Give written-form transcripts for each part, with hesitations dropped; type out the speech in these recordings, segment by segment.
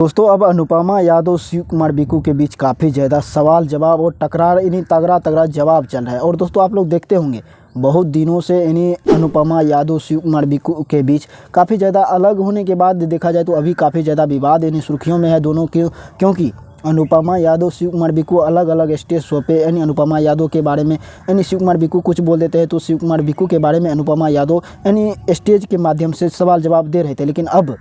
दोस्तों अब अनुपमा यादव शिव कुमार बिक्कू के बीच काफ़ी ज़्यादा सवाल जवाब और टकरार इन्हीं तगड़ा तगड़ा जवाब चल रहा है। और दोस्तों आप लोग देखते होंगे बहुत दिनों से इन्हीं अनुपमा यादव शिव कुमार बिक्कू के बीच काफ़ी ज़्यादा अलग होने के बाद देखा जाए तो अभी काफ़ी ज़्यादा विवाद इन्हीं सुर्खियों में है दोनों के, क्योंकि अनुपमा यादव शिव कुमार बिक्कू अलग अलग स्टेज शो पे यानी अनुपमा यादव के बारे में यानी शिव कुमार बिक्कू कुछ बोल देते हैं तो शिव कुमार बिक्कू के बारे में अनुपमा यादव यानी स्टेज के माध्यम से सवाल जवाब दे रहे थे। लेकिन अब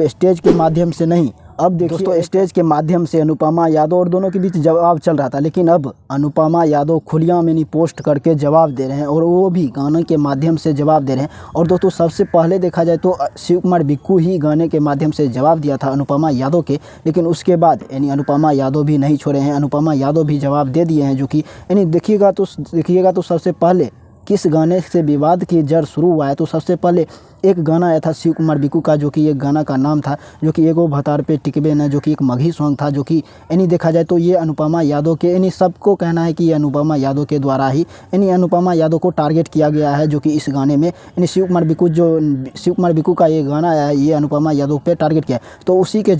स्टेज के माध्यम से नहीं, अब देखिए दोस्तों स्टेज के माध्यम से अनुपमा यादव और दोनों के बीच जवाब चल रहा था, लेकिन अब अनुपमा यादव खुलियाम यानी पोस्ट करके जवाब दे रहे हैं और वो भी गाने के माध्यम से जवाब दे रहे हैं। और दोस्तों सबसे पहले देखा जाए तो शिव कुमार बिक्कू ही गाने के माध्यम से जवाब दिया था अनुपमा यादव के, लेकिन उसके बाद यानी अनुपमा यादव भी नहीं छोड़े हैं, अनुपमा यादव भी जवाब दे दिए हैं। जो कि यानी देखिएगा तो सबसे पहले किस गाने से विवाद की जड़ शुरू हुआ है तो सबसे पहले एक गाना आया था शिव कुमार बिक्कू का, जो कि एक गाना का नाम था जो कि एगो भतार पे टिकबे न, जो कि एक मगही सॉन्ग था। जो कि यानी देखा जाए तो ये अनुपमा यादव के यानी सबको कहना है कि ये अनुपमा यादव के द्वारा ही यानी अनुपमा यादव को टारगेट किया गया है। जो कि इस गाने में यानी शिव कुमार बिक्कू का ये गाना आया है ये अनुपमा यादव पे टारगेट किया है। तो उसी के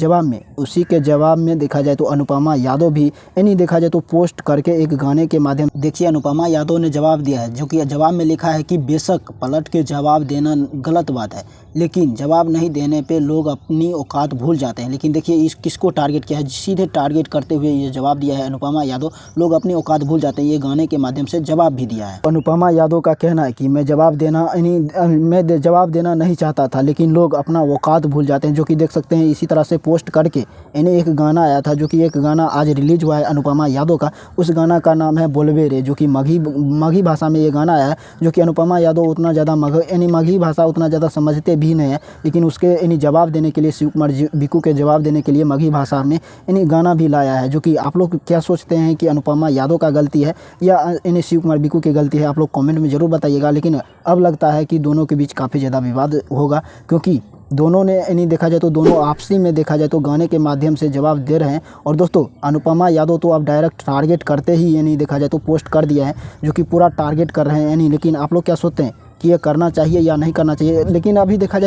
जवाब में देखा जाए तो अनुपमा यादव भी यानी देखा जाए तो पोस्ट करके एक गाने के माध्यम देखिए अनुपमा यादव ने जवाब दिया है, जो कि जवाब में लिखा है कि बेशक पलट के जवाब देना गलत बात है, लेकिन जवाब नहीं देने पे लोग अपनी औकात भूल जाते हैं। लेकिन देखिए इस किसको टारगेट किया है, सीधे टारगेट करते हुए ये जवाब दिया है अनुपमा यादव, लोग अपनी औकात भूल जाते हैं, ये गाने के माध्यम से जवाब भी दिया है। अनुपमा यादव का कहना है कि मैं जवाब देना नहीं चाहता था, लेकिन लोग अपना औकात भूल जाते हैं। जो कि देख सकते हैं इसी तरह से पोस्ट करके इन्हें एक गाना आया था, जो कि एक गाना आज रिलीज हुआ है अनुपमा यादव का, उस गाना का नाम है बोलबे रे, जो कि मगही भाषा में ये गाना आया है। जो कि अनुपमा यादव उतना ज़्यादा मगही भाषा उतना ज़्यादा समझते भी नहीं है, लेकिन उसके यानी जवाब देने के लिए शिव कुमार बिक्कू के जवाब देने के लिए मगही भाषा में यानी गाना भी लाया है। जो कि आप लोग क्या सोचते हैं कि अनुपमा यादव का गलती है या यानी शिव कुमार बिक्कू की गलती है, आप लोग कमेंट में ज़रूर बताइएगा। लेकिन अब लगता है कि दोनों के बीच काफ़ी ज़्यादा विवाद होगा, क्योंकि दोनों ने यानी देखा जाए तो दोनों आपसी में देखा जाए तो गाने के माध्यम से जवाब दे रहे हैं। और दोस्तों अनुपमा यादव तो अब डायरेक्ट टारगेट करते ही यानी देखा जाए तो पोस्ट कर दिया है, जो कि पूरा टारगेट कर रहे हैं यानी। लेकिन आप लोग क्या सोचते हैं कि ये करना चाहिए या नहीं करना चाहिए? लेकिन अभी देखा जाए